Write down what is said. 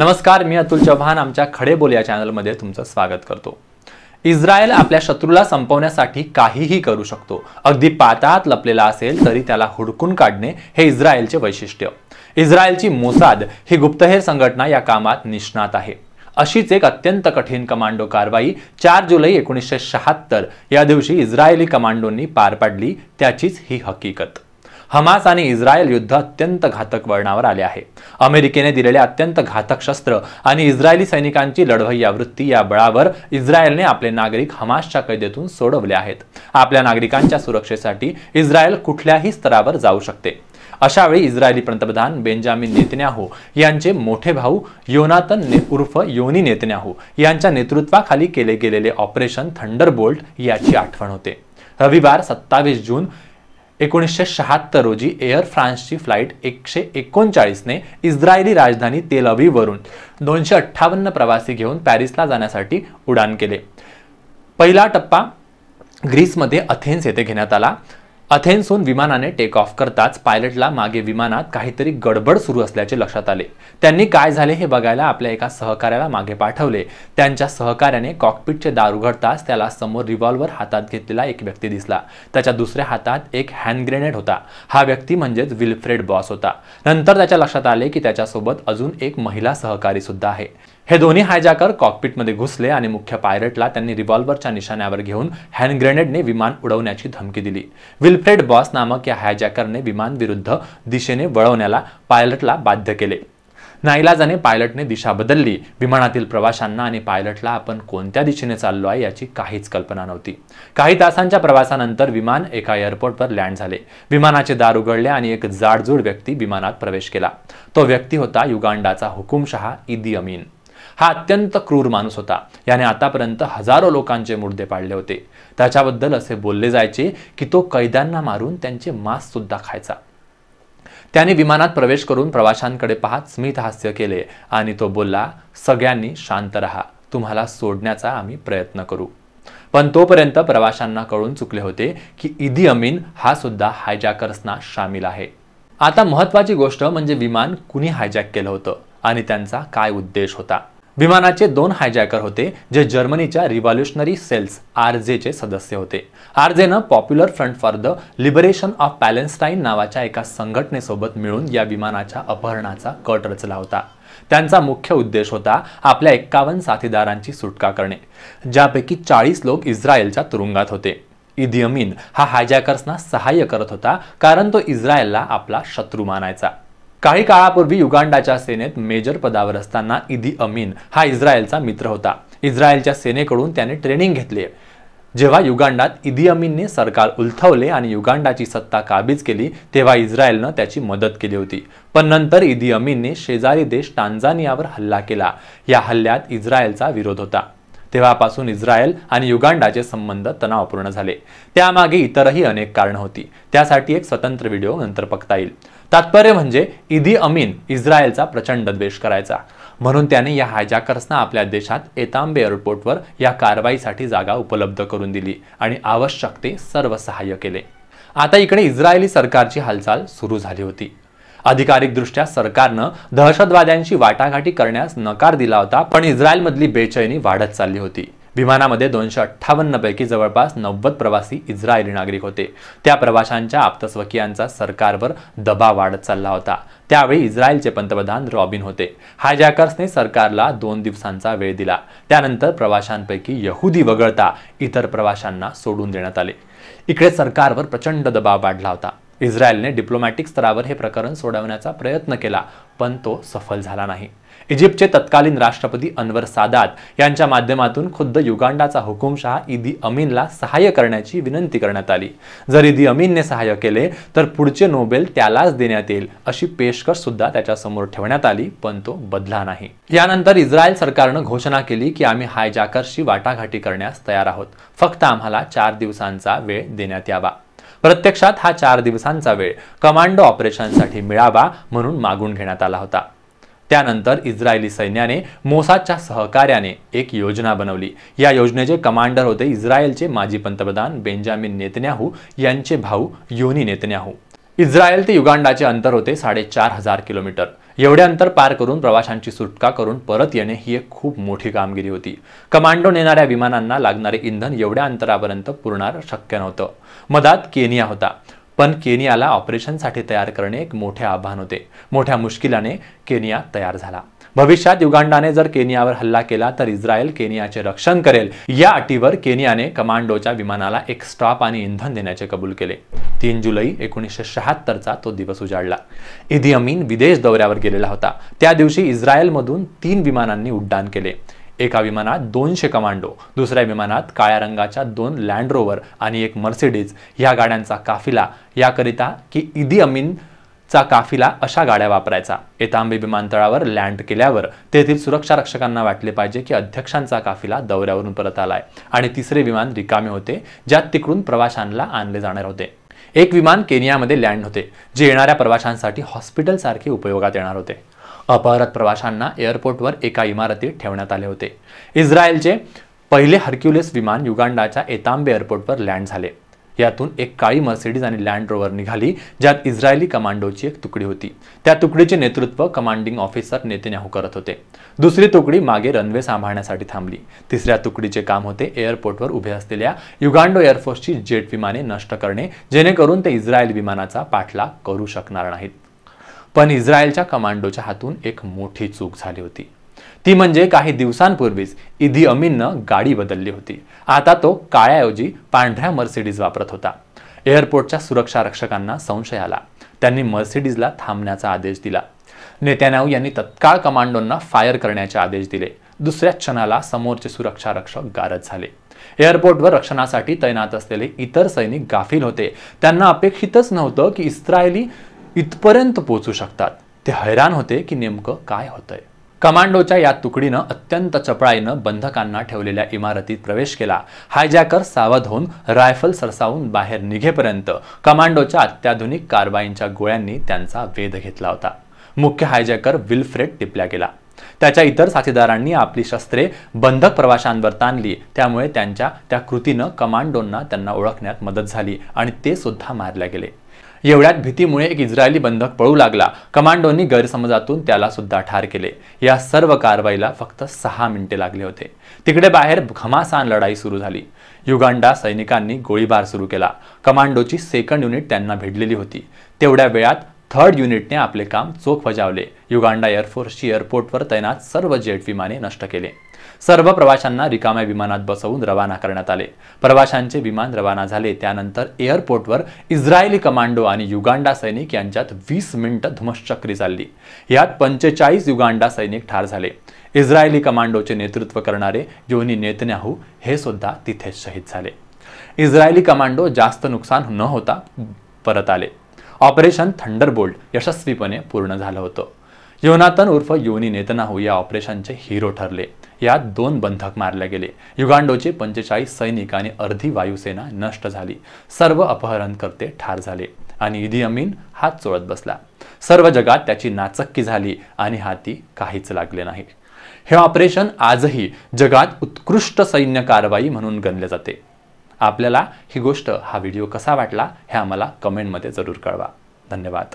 नमस्कार, मी अतुल चव्हाण आमच्या खडे बोल या चॅनलमध्ये तुमचं स्वागत करतो। इस्रायल आपल्या शत्रूला संपवण्यासाठी काहीही करू शकतो। अगदी पाताळात लपलेला असेल तरी त्याला हुडकून काढणे हे इस्रायलचे वैशिष्ट्य। इस्रायलची मोसाद ही गुप्तहेर संघटना या कामात निष्णात आहे। अशीच एक अत्यंत कठीण कमांडो कारवाई 4 जुलै 1976 या दिवशी इस्रायली कमांडोंनी पार पाडली, त्याचीच ही हकीकत। हमास आणि इस्रायल युद्ध अत्यंत घातक वळणावर आले आहे। अमेरिकेने दिलेले अत्यंत घातक शस्त्र आणि इस्रायली सैनिकांची लढवय्या वृत्ती या बळावर इस्रायलने आपले नागरिक हमासच्या कैदेतून सोडवले आहेत। आपल्या नागरिकांच्या सुरक्षेसाठी इस्रायल कुठल्याही स्तरावर जाऊ शकते। अशा वेळी इस्रायली पंतप्रधान बेंजामिन नेतन्याहू यांचे मोठे भाऊ योनातन उर्फ योनी नेतन्याहू यांच्या नेतृत्वाखाली केले गेलेले ऑपरेशन थंडरबोल्ट याची आठवण होते। रविवार 27 जून 1976 रोजी एअर फ्रान्सची फ्लाइट 139 ने इस्रायली राजधानी तेल अवीववरून 258 प्रवासी घेऊन पॅरिसला जाण्यासाठी उड्डाण केले। पहिला टप्पा ग्रीसमध्ये अथेन्स येथे घेण्यात आला। अथेन्सहून विमानाने टेक ऑफ करताच पायलटला मागे विमानात काहीतरी गडबड सुरू असल्याचे लक्षात आले। त्यांनी काय झाले हे बघायला आपल्या एका सहकार्याला मागे पाठवले। त्यांच्या सहकार्याने कॉकपिटचे दार उघडताच त्याला समोर रिव्हॉल्वर हातात घेतलेला एक व्यक्ती दिसला। त्याच्या दुसऱ्या हातात एक हँड ग्रेनेड होता। हा व्यक्ती म्हणजेच विल्फ्रेड बॉस होता। नंतर त्याच्या लक्षात आले की त्याच्यासोबत अजून एक महिला सहकारी सुद्धा आहे। हे दोन्ही हायजॅकर कॉकपिटमध्ये घुसले आणि मुख्य पायलटला त्यांनी रिव्हॉल्वरच्या निशाण्यावर घेऊन हँड ग्रेनेडने विमान उडवण्याची धमकी दिली। विल्फ्रेड बॉस नामक या हायजॅकरने विमान विरुद्ध दिशेने वळवण्याला पायलटला बाध्य केले। नाईलाजाने पायलटने दिशा बदलली। विमानातील प्रवाशांना आणि पायलटला आपण कोणत्या दिशेने चाललो आहे याची काहीच कल्पना नव्हती। काही तासांच्या प्रवासानंतर विमान एका एअरपोर्टवर लँड झाले। विमानाचे दार उघडले आणि एक जाडजूड व्यक्ती विमानात प्रवेश केला। तो व्यक्ती होता युगांडाचा हुकुमशहा इदी अमीन। हा अत्यंत क्रूर माणूस होता। याने आतापर्यंत हजारो लोकांचे मुर्दे पाडले होते। त्याच्याबद्दल असे बोलले जायचे की तो कैद्यांना मारून त्यांचे मांस सुद्धा खायचा। त्याने विमानात प्रवेश करून प्रवाशांकडे पाहत स्मित हास्य केले आणि तो बोलला, सगळ्यांनी शांत रहा, तुम्हाला सोडण्याचा आम्ही प्रयत्न करू। पण तोपर्यंत प्रवाशांना कळून चुकले होते की इदी अमीन हा सुद्धा हायजॅकर्सना शामिल आहे। आता महत्त्वाची गोष्ट म्हणजे विमान कुणी हायजॅक केलं होतं आणि त्यांचा काय उद्देश होता। विमानाचे 2 हायजॅकर होते जे जर्मनीच्या रिव्हॉल्युशनरी सेल्स आरजेचे सदस्य होते। आरजेनं popular front for the liberation of Palestine नावाच्या एका संघटनेसोबत मिळून या विमानाच्या अपहरणाचा कट रचला होता। त्यांचा मुख्य उद्देश होता आपल्या 51 साथीदारांची सुटका करणे, ज्यापैकी 40 लोक इस्रायलच्या तुरुंगात होते। इदी अमीन हा हायजॅकर्सना सहाय्य करत होता कारण तो इस्रायलला आपला शत्रू मानायचा। काही काळापूर्वी युगांडाच्या सेनेत मेजर पदावर असताना इदी अमीन हा इस्रायलचा मित्र होता। इस्रायलच्या सेनेकडून त्याने ट्रेनिंग घेतली। जेव्हा युगांडात इदी अमीनने सरकार उलथवले आणि युगांडाची सत्ता काबीज केली तेव्हा इस्रायलनं त्याची मदत केली होती। पण नंतर इदी अमीनने शेजारी देश टांझानियावर हल्ला केला। या हल्ल्यात इस्रायलचा विरोध होता। तेव्हापासून इस्रायल आणि युगांडाचे संबंध तणावपूर्ण झाले। त्यामागे इतरही अनेक कारणं होती। त्यासाठी एक स्वतंत्र व्हिडिओ नंतर बघता येईल। तात्पर्य म्हणजे इदी अमीन इस्रायलचा प्रचंड द्वेष करायचा, म्हणून त्याने या हायजॅकर्सना आपल्या देशात एतांबे एअरपोर्टवर या कारवाईसाठी जागा उपलब्ध करून दिली आणि आवश्यक ते सर्व सहाय्य केले। आता इकडे इस्रायली सरकारची हालचाल सुरू झाली होती। अधिकारिकदृष्ट्या सरकारनं दहशतवाद्यांशी वाटाघाटी करण्यास नकार दिला होता, पण इस्रायलमधली बेचैनी वाढत चालली होती। विमानामध्ये 258 पैकी जवळपास 90 प्रवासी इस्रायली नागरिक होते। त्या प्रवाशांच्या आप्तस्वकीयांचा सरकारवर दबाव वाढत चालला होता। त्यावेळी इस्रायलचे पंतप्रधान रॉबिन होते। हायजॅकर्सने सरकारला 2 दिवसांचा वेळ दिला। त्यानंतर प्रवाशांपैकी यहुदी वगळता इतर प्रवाशांना सोडून देण्यात आले। इकडे सरकारवर प्रचंड दबाव वाढला होता। इस्रायलने डिप्लोमॅटिक स्तरावर हे प्रकरण सोडवण्याचा प्रयत्न केला, पण तो सफल झाला नाही। इजिप्तचे तत्कालीन राष्ट्रपती अनवर सादात यांच्या माध्यमातून खुद्द युगांडाचा हुकुमशहा इदी अमीनला सहाय्य करण्याची विनंती करण्यात आली। जर इदी अमीनने सहाय्य केले तर पुढचे नोबेल त्यालाच देण्यात येईल अशी पेशकश सुद्धा त्याच्यासमोर ठेवण्यात आली, पण तो बदला नाही। यानंतर इस्रायल सरकारनं घोषणा केली की आम्ही हायजॅकर्सशी वाटाघाटी करण्यास तयार आहोत, फक्त आम्हाला 4 दिवसांचा वेळ देण्यात यावा। प्रत्यक्षात हा 4 दिवसांचा वेळ कमांडो ऑपरेशनसाठी मिळावा म्हणून मागून घेण्यात आला होता। त्यानंतर इस्रायली सैन्याने मोसादच्या सहकार्याने एक योजना बनवली। या योजनेचे कमांडर होते इस्रायलचे माजी पंतप्रधान बेंजामिन नेतन्याहू यांचे भाऊ योनी नेतन्याहू। इस्रायल ते युगांडाचे अंतर होते 4500 किलोमीटर। एवढे अंतर पार करून प्रवाशांची सुटका करून परत येणे ही एक खूप मोठी कामगिरी होती. कमांडो नेणाऱ्या विमानांना लागणारे इंधन एवढ्या अंतरापर्यंत पुरणार शक्य नव्हतं. मधात केनिया होता, पण केनियाला ऑपरेशनसाठी तयार करणे एक मोठे आव्हान होते. मोठ्या मुश्किलाने केनिया तयार झाला. भविष्यात युगांडाने जर केनियावर हल्ला केला तर इस्रायल केनियाचे रक्षण करेल या अटीवर केनियाने कमांडोच्या विमानाला एक स्टॉप आणि इंधन देण्याचे कबूल केले. 3 जुलै 1976चा तो दिवस उजाडला. इदी अमीन विदेश दौऱ्यावर गेलेला होता. त्या दिवशी इस्रायलमधून 3 विमानांनी उड्डाण केले. एका विमानात 200 कमांडो, दुसऱ्या विमानात काळ्या रंगाच्या 2 लँड रोवर आणि एक मर्सिडीज या गाड्यांचा काफिला, याकरिता की इदी अमीनचा काफिला अशा गाड्या वापरायचा. एतांबे विमानतळावर लँड केल्यावर तेथील सुरक्षा रक्षकांना वाटले पाहिजे की अध्यक्षांचा काफिला दौऱ्यावरून परत आलाय आणि तिसरे विमान रिकामे होते, ज्यात तिकडून प्रवाशांना आणले जाणार होते. एक विमान केनियामध्ये लँड होते, जे येणाऱ्या प्रवाशांसाठी हॉस्पिटलसारखे उपयोगात येणार होते. अपहृत प्रवाशांना एअरपोर्टवर एका इमारतीत ठेवण्यात आले होते. इस्रायलचे पहिले हर्क्युलिस विमान युगांडाच्या एतांबे एअरपोर्टवर लँड झाले. यातून एक काळी मर्सिडीज आणि लँड रोवर निघाली, ज्यात इस्रायली कमांडोची एक तुकडी होती. त्या तुकडीचे नेतृत्व कमांडिंग ऑफिसर नेतन्याहू करत होते. दुसरी तुकडी मागे रनवे सांभाळण्यासाठी थांबली. तिसऱ्या तुकडीचे काम होते एअरपोर्टवर उभे असलेल्या युगांडो एअरफोर्सची जेट विमाने नष्ट करणे, जेणेकरून ते इस्रायल विमानाचा पाठलाग करू शकणार नाहीत. पण इस्रायलच्या कमांडोच्या हातून एक मोठी चूक झाली होती. ती म्हणजे काही दिवसांपूर्वीच इदी अमीननं गाडी बदलली होती. आता तो काळ्याऐवजी पांढऱ्या मर्सिडीज वापरत होता. एअरपोर्टच्या सुरक्षा रक्षकांना संशय आला. त्यांनी मर्सिडीजला थांबण्याचा आदेश दिला. नेतन्याहू यांनी तत्काळ कमांडोंना फायर करण्याचे आदेश दिले. दुसऱ्या क्षणाला समोरचे सुरक्षा रक्षक गारद झाले. एअरपोर्टवर रक्षणासाठी तैनात असलेले इतर सैनिक गाफील होते. त्यांना अपेक्षितच नव्हतं की इस्रायली इथपर्यंत पोहोचू शकतात. ते हैराण होते की नेमकं काय होतंय. कमांडोच्या या तुकडीनं अत्यंत चपळाईनं बंधकांना ठेवलेल्या इमारतीत प्रवेश केला. हायजॅकर सावध होऊन रायफल सरसावून बाहेर निघेपर्यंत कमांडोच्या अत्याधुनिक कारवाईंच्या गोळ्यांनी त्यांचा वेध घेतला होता. मुख्य हायजॅकर विल्फ्रेड टिपल्या गेला. त्याच्या इतर साथीदारांनी आपली शस्त्रे बंधक प्रवाशांवर ताणली. त्यामुळे त्यांच्या त्या कृतीनं कमांडोंना त्यांना ओळखण्यात मदत झाली आणि ते सुद्धा मारले गेले. एवढ्यात भीतीमुळे एक इस्रायली बंधक पळू लागला. कमांडोंनी गैरसमजातून त्याला सुद्धा ठार केले. या सर्व कारवाईला फक्त 6 मिनिटे लागले होते. तिकडे बाहेर घमासान लढाई सुरू झाली. युगांडा सैनिकांनी गोळीबार सुरू केला. कमांडोची 2nd युनिट त्यांना भिडलेली होती. तेवढ्या वेळात 3rd युनिटने आपले काम चोख बजावले. युगांडा एअरफोर्सची एअरपोर्टवर तैनात सर्व जेट विमाने नष्ट केले. सर्व प्रवाशांना रिकाम्या विमानात बसवून रवाना करण्यात आले. प्रवाशांचे विमान रवाना झाले. त्यानंतर एअरपोर्टवर इस्रायली कमांडो आणि युगांडा सैनिक यांच्यात 20 मिनिटं धुमश्चक्री चालली. यात 45 युगांडा सैनिक ठार झाले. इस्रायली कमांडोचे नेतृत्व करणारे योनी नेतन्याहू हे सुद्धा तिथेच शहीद झाले. इस्रायली कमांडो जास्त नुकसान न होता परत आले. ऑपरेशन थंडरबोल्ट यशस्वीपणे पूर्ण झालं होतं. योनातन उर्फ योनी नेतन्याहू या ऑपरेशनचे हिरो ठरले. यात 2 बंधक मारले गेले. युगांडोचे 45 सैनिक आणि अर्धी वायुसेना नष्ट झाली. सर्व अपहरणकर्ते ठार झाले आणि इदी अमीन हात चोळत बसला. सर्व जगात त्याची नाचक्की झाली आणि हाती काहीच लागले नाही. हे ऑपरेशन आजही जगात उत्कृष्ट सैन्य कारवाई म्हणून गणले जाते. आपल्याला ही गोष्ट, हा व्हिडिओ कसा वाटला हे आम्हाला कमेंटमध्ये जरूर कळवा. धन्यवाद.